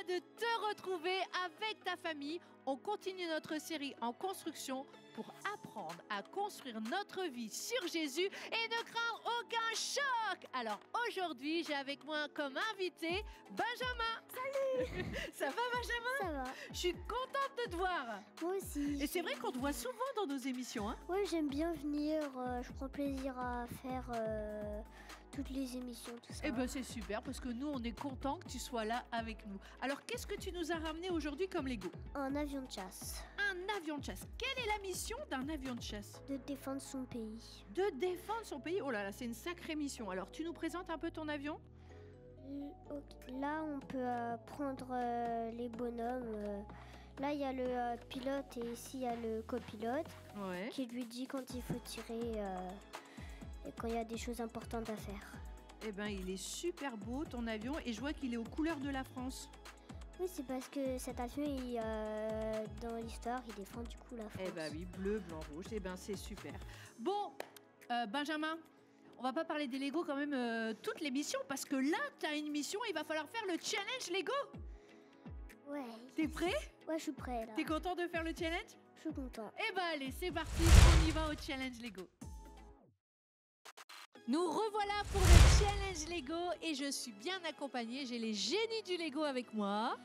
de te retrouver avec ta famille. On continue notre série en construction pour apprendre à construire notre vie sur Jésus et ne craindre aucun choc. Alors aujourd'hui, j'ai avec moi comme invité Benjamin. Salut. Ça va Benjamin? Ça va. Je suis contente de te voir. Moi aussi. Et c'est vrai qu'on te voit souvent dans nos émissions, hein? Ouais, j'aime bien venir. Je prends plaisir à faire toutes les émissions, tout ça. Eh ben c'est super parce que nous, on est contents que tu sois là avec nous. Alors, qu'est-ce que tu nous as ramené aujourd'hui comme Lego? Un avion de chasse. Un avion de chasse. Quelle est la mission d'un avion de chasse? De défendre son pays. De défendre son pays. Oh là là, c'est une sacrée mission. Alors, tu nous présentes un peu ton avion? Là, on peut prendre les bonhommes. Là, il y a le pilote et ici, il y a le copilote qui lui dit quand il faut tirer et quand il y a des choses importantes à faire. Eh ben, il est super beau, ton avion, et je vois qu'il est aux couleurs de la France. Oui, c'est parce que cet avion, dans l'histoire, il défend du coup la France. Eh ben oui, bleu, blanc, rouge. Eh ben, c'est super. Bon, Benjamin, on va pas parler des Lego quand même toute l'émission, parce que là, tu as une mission, il va falloir faire le challenge Lego. Ouais. T'es prêt? Ouais, je suis prêt là. T'es content de faire le challenge? Je suis content. Eh ben allez, c'est parti, on y va au challenge Lego. Nous revoilà pour le challenge Lego et je suis bien accompagnée. J'ai les génies du Lego avec moi.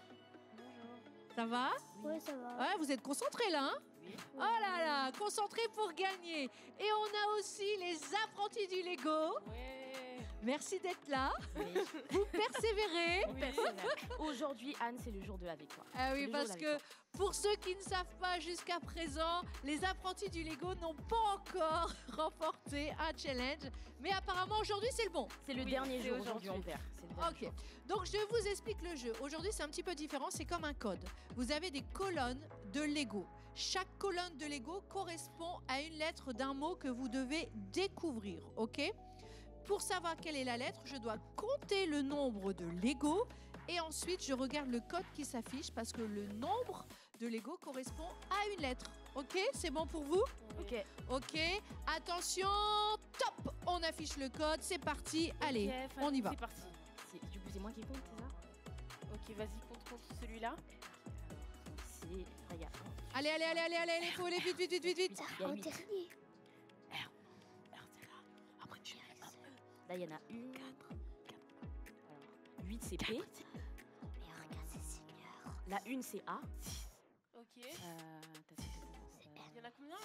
Bonjour. Ça va? Ouais, ça va. Ouais, vous êtes concentrés là, hein? Oui. Oh là là, concentrés pour gagner. Et on a aussi les apprentis du Lego. Ouais. Merci d'être là. Oui. Vous persévérez. On persévère. Aujourd'hui, Anne, c'est le jour de la victoire. Ah C'est oui, le jour parce de la que victoire. pour ceux qui ne savent pas jusqu'à présent, les apprentis du Lego n'ont pas encore remporté un challenge. Mais apparemment, aujourd'hui, c'est le bon. C'est le Oui, dernier c'est jour. aujourd'hui. Aujourd'hui, on perd. C'est le dernier Ok, jour. donc je vous explique le jeu. Aujourd'hui, c'est un petit peu différent, c'est comme un code. Vous avez des colonnes de Lego. Chaque colonne de Lego correspond à une lettre d'un mot que vous devez découvrir, ok? Pour savoir quelle est la lettre, je dois compter le nombre de Lego et ensuite je regarde le code qui s'affiche parce que le nombre de Lego correspond à une lettre. Ok, c'est bon pour vous? Ok. Ok, attention, top! On affiche le code, c'est parti, allez, Ok, Fanny, on y va. C'est parti. Du coup, c'est moi qui compte, c'est ça? Ok, vas-y, contre celui-là. C'est. Regarde. Allez, allez, allez, allez, allez, il faut aller vite, vite, vite, vite, vite. Il y a En huit. dernier. Alors, c'est là. Après, tu là, il y en a une. 4. Alors, 8, c'est P. Mais regarde, c'est Seigneur. La une, c'est A. Ok. Il Il y en a combien là?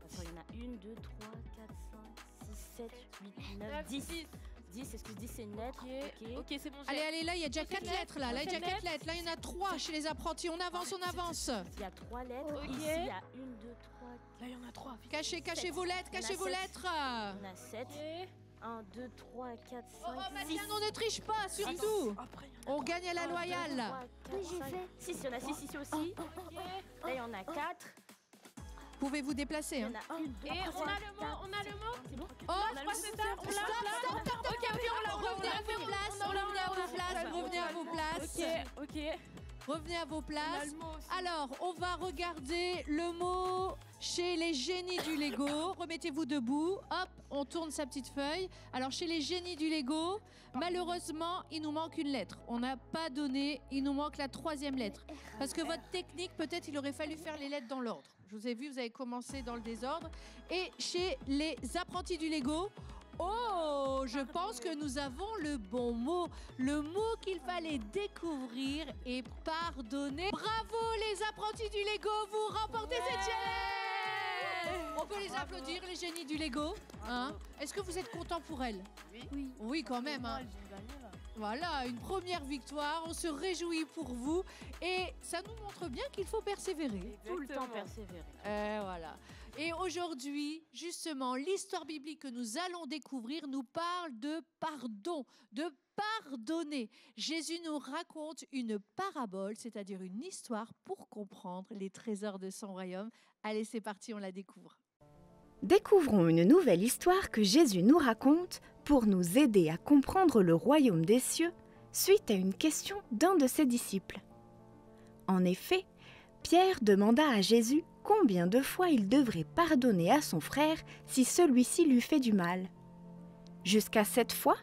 Attends, il y en a 1, 2, 3, 4, 5, 6, 7, 8, 9, 9, 10. 10, excuse, 10, c'est une lettre. Ok, ok, c'est bon. j'ai- Allez, allez, là, il y a déjà 4 Prochaine lettres, là. Là, il y a déjà prochaine 4 lettres. Là, il y en a 3 chez les apprentis. On avance, on avance. Il y a 3 lettres. Ok. Ici, il y a 1, 2, 3, Là, il y en a 3. Cachez, cachez vos lettres, Il y en a cachez vos 7. lettres. on a 7. Ok. 1, 2, 3, 4, 5, Oh, oh, 6. Marianne, on ne triche pas, surtout. Après, il y en a On gagne à la loyale. Oui, j'ai fait. 6, il y en a 6 ici aussi. Ok. Là, il y en a 4. Pouvez vous déplacer. Il y Hein. en a 1, 2, Et on a le mot, on a le mot. C'est bon? Oh, Je crois que c'est ça. On l'a, stop, on l'a. stop, stop, stop. Ok, ok, on l'a, Revenez à vos places, revenez à vos places, revenez à vos places. Ok, ok. Revenez à vos On a places. le mot aussi. Alors, on va regarder le mot chez les génies du Lego. Remettez-vous debout. Hop, on tourne sa petite feuille. Alors, chez les génies du Lego, malheureusement, il nous manque une lettre. On n'a pas donné, il nous manque la 3e lettre. Parce que votre technique, peut-être, il aurait fallu faire les lettres dans l'ordre. Je vous ai vu, vous avez commencé dans le désordre. Et chez les apprentis du Lego, oh, je pense que nous avons le bon mot. Le mot qu'il fallait découvrir et pardonner. Bravo les apprentis du Lego, vous remportez cette challenge. On peut les applaudir, les génies du Lego. Hein? Est-ce que vous êtes contents pour elles? Oui. Oui, quand même. Hein. Voilà, une première victoire. On se réjouit pour vous. Et ça nous montre bien qu'il faut persévérer. Tout le temps Exactement. persévérer. Voilà. Et aujourd'hui, justement, l'histoire biblique que nous allons découvrir nous parle de pardon, de pardonner. Jésus nous raconte une parabole, c'est-à-dire une histoire pour comprendre les trésors de son royaume. Allez, c'est parti, on la découvre. Découvrons une nouvelle histoire que Jésus nous raconte pour nous aider à comprendre le royaume des cieux suite à une question d'un de ses disciples. En effet, Pierre demanda à Jésus combien de fois il devrait pardonner à son frère si celui-ci lui fait du mal. « Jusqu'à 7 fois ?»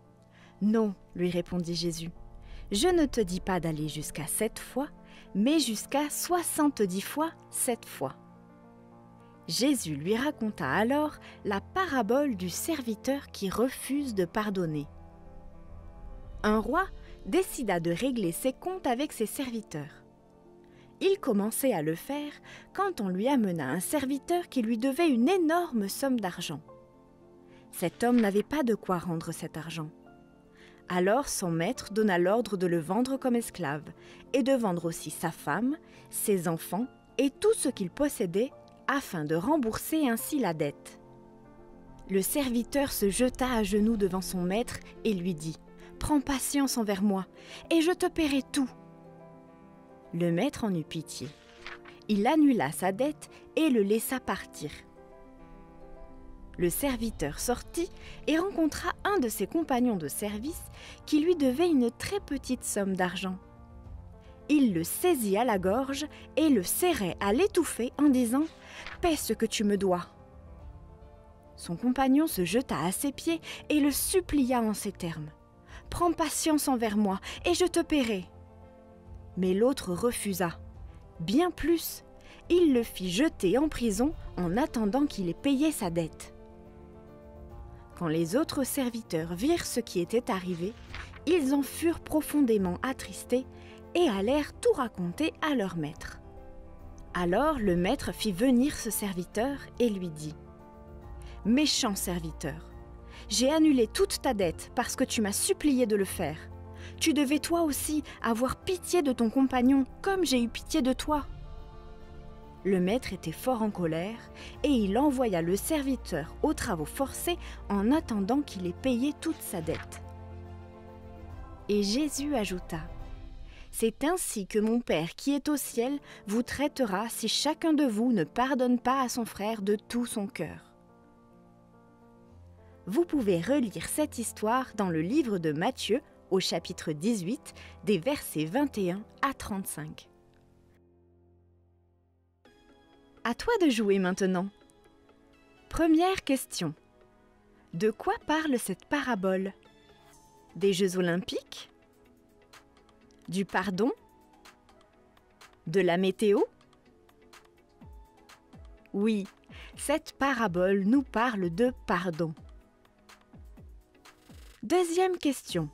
« Non, lui répondit Jésus. Je ne te dis pas d'aller jusqu'à 7 fois, mais jusqu'à 70 fois 7 fois. » Jésus lui raconta alors la parabole du serviteur qui refuse de pardonner. Un roi décida de régler ses comptes avec ses serviteurs. Il commençait à le faire quand on lui amena un serviteur qui lui devait une énorme somme d'argent. Cet homme n'avait pas de quoi rendre cet argent. Alors son maître donna l'ordre de le vendre comme esclave et de vendre aussi sa femme, ses enfants et tout ce qu'il possédait afin de rembourser ainsi la dette. Le serviteur se jeta à genoux devant son maître et lui dit « Prends patience envers moi et je te paierai tout. » Le maître en eut pitié. Il annula sa dette et le laissa partir. Le serviteur sortit et rencontra un de ses compagnons de service qui lui devait une très petite somme d'argent. Il le saisit à la gorge et le serrait à l'étouffer en disant « Paie ce que tu me dois !» Son compagnon se jeta à ses pieds et le supplia en ces termes « Prends patience envers moi et je te paierai !» Mais l'autre refusa. Bien plus, il le fit jeter en prison en attendant qu'il ait payé sa dette. Quand les autres serviteurs virent ce qui était arrivé, ils en furent profondément attristés et allèrent tout raconter à leur maître. Alors le maître fit venir ce serviteur et lui dit « Méchant serviteur, j'ai annulé toute ta dette parce que tu m'as supplié de le faire. Tu devais toi aussi avoir pitié de ton compagnon comme j'ai eu pitié de toi. » Le maître était fort en colère et il envoya le serviteur aux travaux forcés en attendant qu'il ait payé toute sa dette. Et Jésus ajouta « C'est ainsi que mon Père qui est au ciel vous traitera si chacun de vous ne pardonne pas à son frère de tout son cœur. » Vous pouvez relire cette histoire dans le livre de Matthieu au chapitre 18, des versets 21 à 35. À toi de jouer maintenant. Première question. De quoi parle cette parabole? Des Jeux olympiques? Du pardon? De la météo? Oui, cette parabole nous parle de pardon. Deuxième question.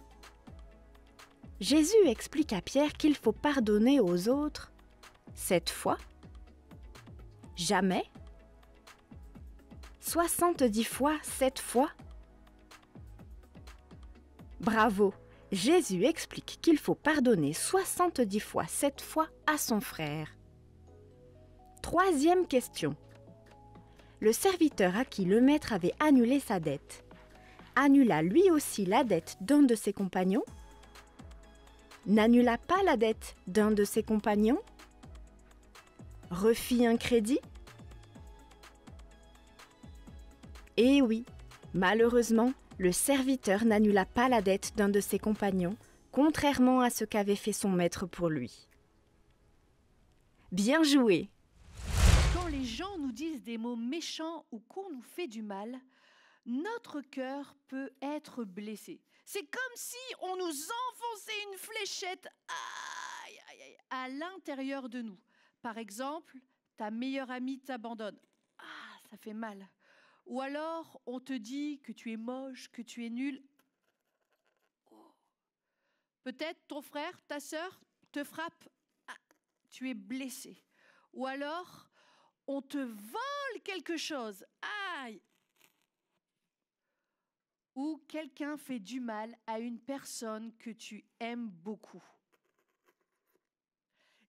Jésus explique à Pierre qu'il faut pardonner aux autres 7 fois, jamais, 70 fois 7 fois. Bravo! Jésus explique qu'il faut pardonner 70 fois 7 fois à son frère. Troisième question. Le serviteur à qui le maître avait annulé sa dette annula lui aussi la dette d'un de ses compagnons? N'annula pas la dette d'un de ses compagnons? Refit un crédit? Eh oui, malheureusement, le serviteur n'annula pas la dette d'un de ses compagnons, contrairement à ce qu'avait fait son maître pour lui. Bien joué! Quand les gens nous disent des mots méchants ou qu'on nous fait du mal, notre cœur peut être blessé. C'est comme si on nous enfonçait une fléchette aïe, aïe, aïe, à l'intérieur de nous. Par exemple, ta meilleure amie t'abandonne. Ah, ça fait mal. Ou alors, on te dit que tu es moche, que tu es nul. Oh. Peut-être ton frère, ta sœur te frappe. Ah, tu es blessé. Ou alors, on te vole quelque chose. Aïe! Ou quelqu'un fait du mal à une personne que tu aimes beaucoup.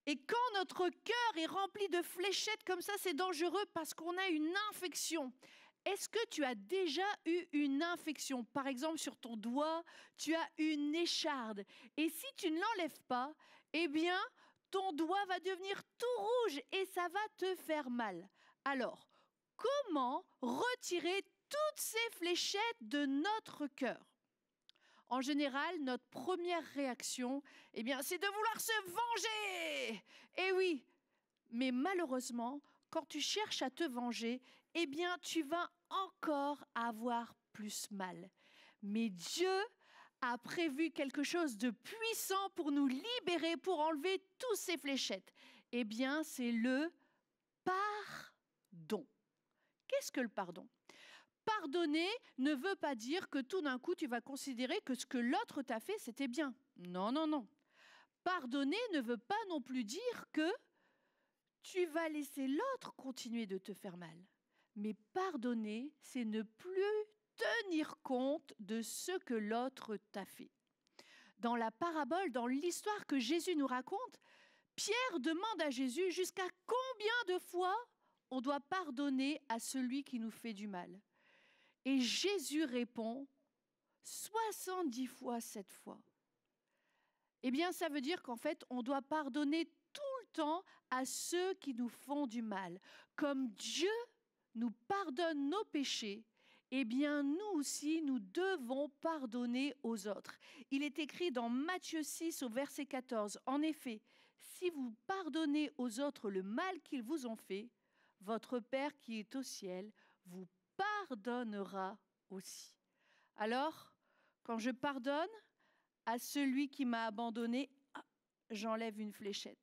Et quand notre cœur est rempli de fléchettes comme ça, c'est dangereux parce qu'on a une infection. Est-ce que tu as déjà eu une infection? Par exemple, sur ton doigt, tu as une écharde. Et si tu ne l'enlèves pas, eh bien, ton doigt va devenir tout rouge et ça va te faire mal. Alors, comment retirer toutes ces fléchettes de notre cœur? En général, notre première réaction, eh bien, c'est de vouloir se venger. Eh oui, mais malheureusement, quand tu cherches à te venger, eh bien, tu vas encore avoir plus mal. Mais Dieu a prévu quelque chose de puissant pour nous libérer, pour enlever toutes ces fléchettes. Eh bien, c'est le pardon. Qu'est-ce que le pardon? Pardonner ne veut pas dire que tout d'un coup, tu vas considérer que ce que l'autre t'a fait, c'était bien. Non, non, non. Pardonner ne veut pas non plus dire que tu vas laisser l'autre continuer de te faire mal. Mais pardonner, c'est ne plus tenir compte de ce que l'autre t'a fait. Dans la parabole, dans l'histoire que Jésus nous raconte, Pierre demande à Jésus jusqu'à combien de fois on doit pardonner à celui qui nous fait du mal. Et Jésus répond 70 fois 7 fois. Eh bien, ça veut dire qu'en fait, on doit pardonner tout le temps à ceux qui nous font du mal. Comme Dieu nous pardonne nos péchés, eh bien, nous aussi, nous devons pardonner aux autres. Il est écrit dans Matthieu 6 au verset 14, « En effet, si vous pardonnez aux autres le mal qu'ils vous ont fait, votre Père qui est au ciel vous pardonnera aussi. » Alors, quand je pardonne à celui qui m'a abandonné, j'enlève une fléchette.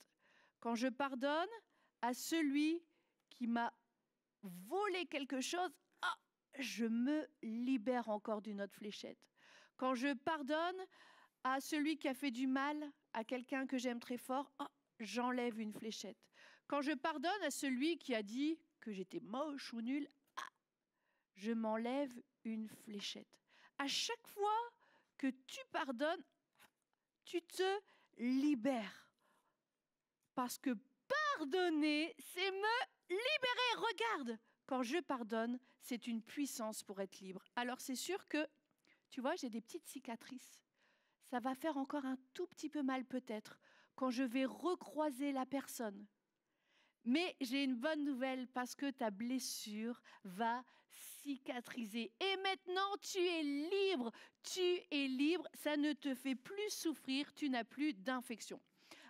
Quand je pardonne à celui qui m'a volé quelque chose, je me libère encore d'une autre fléchette. Quand je pardonne à celui qui a fait du mal à quelqu'un que j'aime très fort, j'enlève une fléchette. Quand je pardonne à celui qui a dit que j'étais moche ou nulle, je m'enlève une fléchette. À chaque fois que tu pardonnes, tu te libères. Parce que pardonner, c'est me libérer. Regarde, quand je pardonne, c'est une puissance pour être libre. Alors c'est sûr que, tu vois, j'ai des petites cicatrices. Ça va faire encore un tout petit peu mal peut-être quand je vais recroiser la personne. Mais j'ai une bonne nouvelle parce que ta blessure va cicatriser. Et maintenant, tu es libre. Tu es libre, ça ne te fait plus souffrir, tu n'as plus d'infection.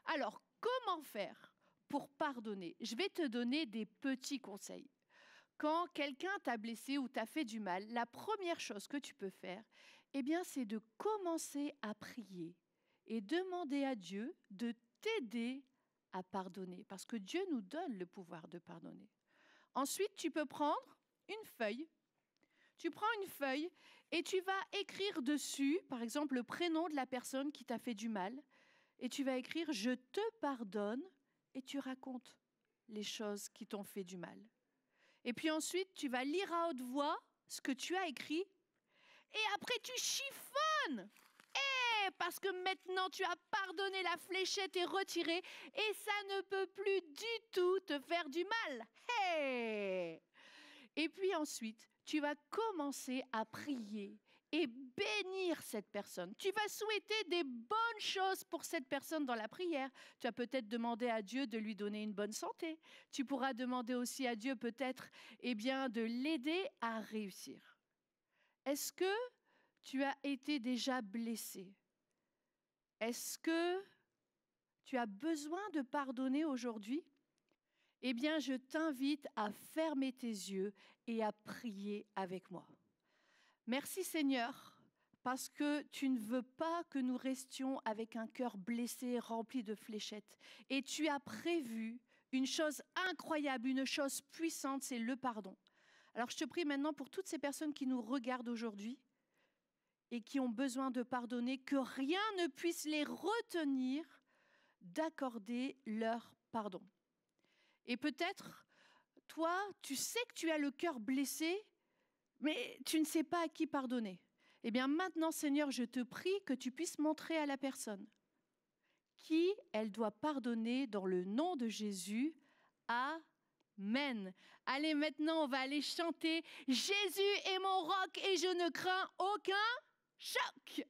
Alors, comment faire pour pardonner? Je vais te donner des petits conseils. Quand quelqu'un t'a blessé ou t'a fait du mal, la première chose que tu peux faire, eh bien, c'est de commencer à prier et demander à Dieu de t'aider à pardonner, parce que Dieu nous donne le pouvoir de pardonner. Ensuite, tu peux prendre une feuille. Tu prends une feuille et tu vas écrire dessus, par exemple, le prénom de la personne qui t'a fait du mal, et tu vas écrire « Je te pardonne » et tu racontes les choses qui t'ont fait du mal. Et puis ensuite, tu vas lire à haute voix ce que tu as écrit et après tu chiffonnes. Parce que maintenant tu as pardonné, la fléchette est retirée et ça ne peut plus du tout te faire du mal. Hey! Et puis ensuite, tu vas commencer à prier et bénir cette personne. Tu vas souhaiter des bonnes choses pour cette personne dans la prière. Tu vas peut-être demander à Dieu de lui donner une bonne santé. Tu pourras demander aussi à Dieu peut-être de l'aider à réussir. Est-ce que tu as été déjà blessé? Est-ce que tu as besoin de pardonner aujourd'hui? Eh bien, je t'invite à fermer tes yeux et à prier avec moi. Merci Seigneur, parce que tu ne veux pas que nous restions avec un cœur blessé, rempli de fléchettes. Et tu as prévu une chose incroyable, une chose puissante, c'est le pardon. Alors je te prie maintenant pour toutes ces personnes qui nous regardent aujourd'hui et qui ont besoin de pardonner, que rien ne puisse les retenir d'accorder leur pardon. Et peut-être, toi, tu sais que tu as le cœur blessé, mais tu ne sais pas à qui pardonner. Eh bien maintenant, Seigneur, je te prie que tu puisses montrer à la personne qui elle doit pardonner dans le nom de Jésus. Amen. Allez, maintenant, on va aller chanter « Jésus est mon roc et je ne crains aucun choc ».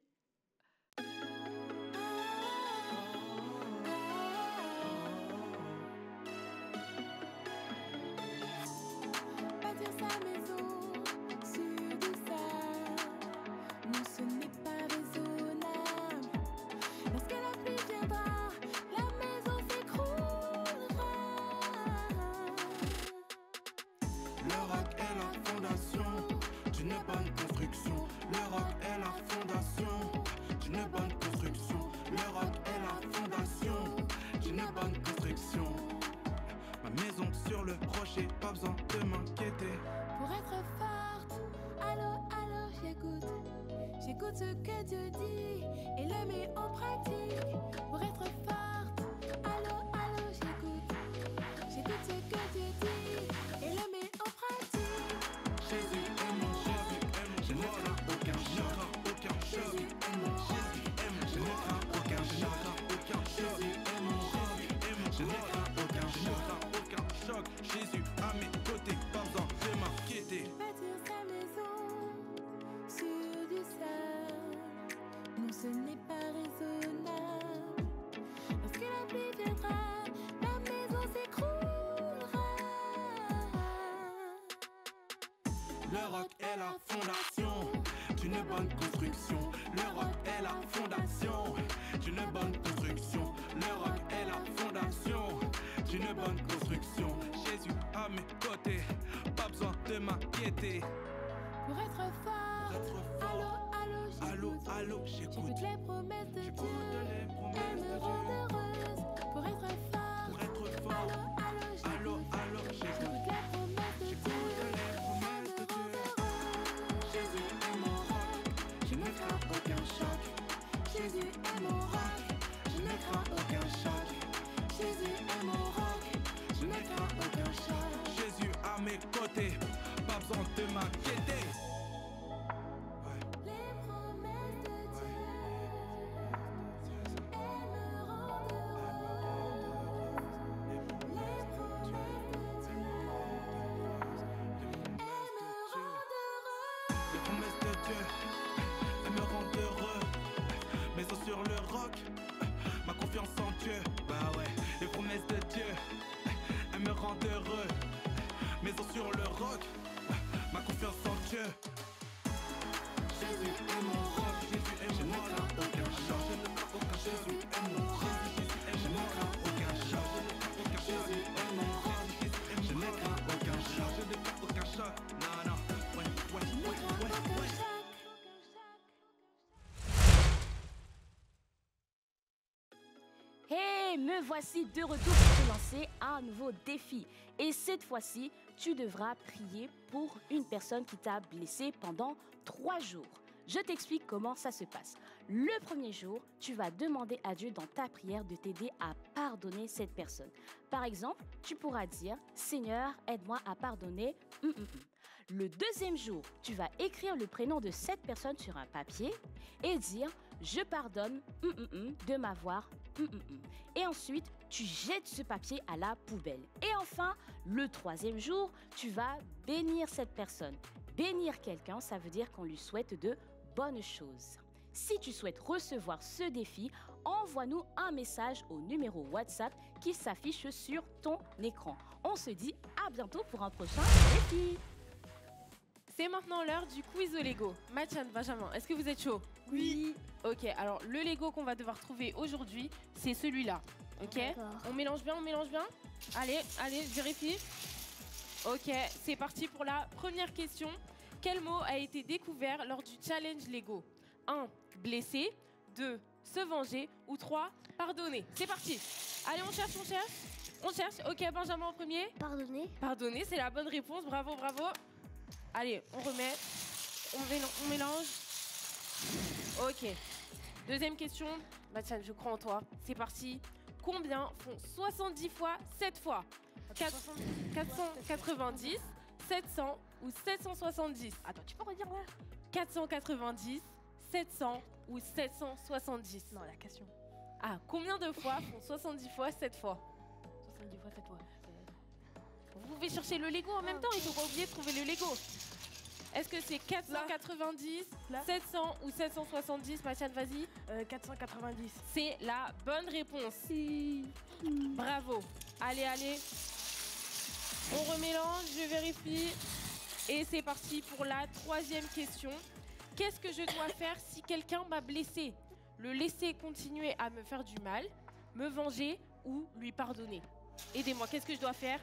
Le roc est la fondation ce que Dieu dit et le met en pratique pour être forte. Allô, allô, j'écoute. J'écoute ce que Dieu dit et le met en pratique. Jésus est mon Jésus, je ne crains aucun choc, aucun choc. Jésus est mon Jésus, je ne crains aucun choc, aucun choc. Jésus est mon Jésus, je ne crains aucun choc. Jésus à mes côtés, pas besoin de m'inquiéter. Bâtir sa maison sur du sable, non ce n'est pas raisonnable. Lorsque la pluie viendra, la maison s'écroulera. Le roc est la fondation d'une bonne construction. Le roc est la fondation d'une bonne construction. Le roc est la fondation d'une bonne construction. Jésus à mes côtés, pas besoin de m'inquiéter. Pour être fort, allô, allô, j'écoute. Allô, j'écoute. J'écoute les promesses de Dieu, elles me rendent heureuse. Pour être fort, allô, allô, j'écoute. J'écoute les promesses de Dieu, elles me rendent heureuse. Jésus est mon roc, Je ne crains aucun choc. Jésus est mon roc, je ne crains aucun choc. Jésus est mon roc, je ne crains aucun choc. Jésus à mes côtés, pas besoin de m'inquiéter. Les promesses de Dieu, elles me rendent heureuse. Les promesses de Dieu, elles me rendent heureuse. Les promesses de Dieu, elles me rendent heureux. Mes os sur le roc, ma confiance en Dieu. Bah ouais, les promesses de Dieu, elles me rendent heureux. Mes os sur le roc, ma confiance en Dieu. Jésus est mon roc, Jésus est mon roc, aucun choc. Je ne crains aucun choc. Jésus est mon roc, je ne crains aucun choc. Jésus est mon roc, je ne crains aucun choc. Je ne crains aucun choc. Non, non, ouais. Hey, me voici de retour pour te lancer un nouveau défi. Et cette fois-ci, tu devras prier pour une personne qui t'a blessé pendant 3 jours. Je t'explique comment ça se passe. Le premier jour, tu vas demander à Dieu dans ta prière de t'aider à pardonner cette personne. Par exemple, tu pourras dire « Seigneur, aide-moi à pardonner ». Le deuxième jour, tu vas écrire le prénom de cette personne sur un papier et dire « Je pardonne de m'avoir ». Et ensuite, tu jettes ce papier à la poubelle. Et enfin, le troisième jour, tu vas bénir cette personne. Bénir quelqu'un, ça veut dire qu'on lui souhaite de bonnes choses. Si tu souhaites recevoir ce défi, envoie-nous un message au numéro WhatsApp qui s'affiche sur ton écran. On se dit à bientôt pour un prochain défi. C'est maintenant l'heure du quiz au Lego. Mathian, Benjamin, est-ce que vous êtes chaud? Oui. Ok, alors le Lego qu'on va devoir trouver aujourd'hui, c'est celui-là. Ok, D'accord. on mélange bien, Allez, je vérifie. Ok, c'est parti pour la première question. Quel mot a été découvert lors du challenge Lego? 1. Blessé. 2. Se venger. Ou 3. Pardonner. C'est parti. Allez, on cherche. Ok, Benjamin en premier. Pardonner, c'est la bonne réponse. Bravo. Allez, on remet. On mélange. Ok. Deuxième question. Mathian, je crois en toi. C'est parti. Combien font 70 fois 7 fois? 490, 700 ou 770? Attends, tu peux redire là? 490, 700 ou 770? Non, la question. Ah, combien de fois font 70 fois 7 fois? 70 fois 7 fois. Vous pouvez chercher le Lego en même temps, il faut pas oublier de trouver le Lego. Est-ce que c'est 490, 700 ou 770? Mathian, vas-y. 490. C'est la bonne réponse. Bravo. Allez. On remélange, je vérifie. Et c'est parti pour la troisième question. Qu'est-ce que je dois faire si quelqu'un m'a blessé? Le laisser continuer à me faire du mal, me venger ou lui pardonner? Aidez-moi, qu'est-ce que je dois faire?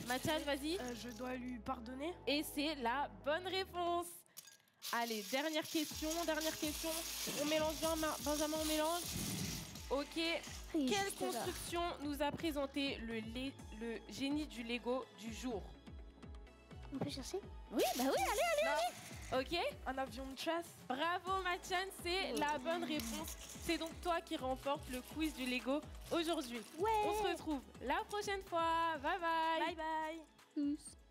Mathias, vas-y. Je dois lui pardonner. Et c'est la bonne réponse. Allez, dernière question. On mélange bien, Benjamin, on mélange. Ok. Oui, Quelle construction nous a présenté le génie du Lego du jour? On peut chercher? Oui, bah oui, allez. Ok? Un avion de chasse. Bravo Mathiane, c'est la bonne réponse. C'est donc toi qui remporte le quiz du Lego aujourd'hui. Ouais. On se retrouve la prochaine fois. Bye bye. Bye bye. Tous.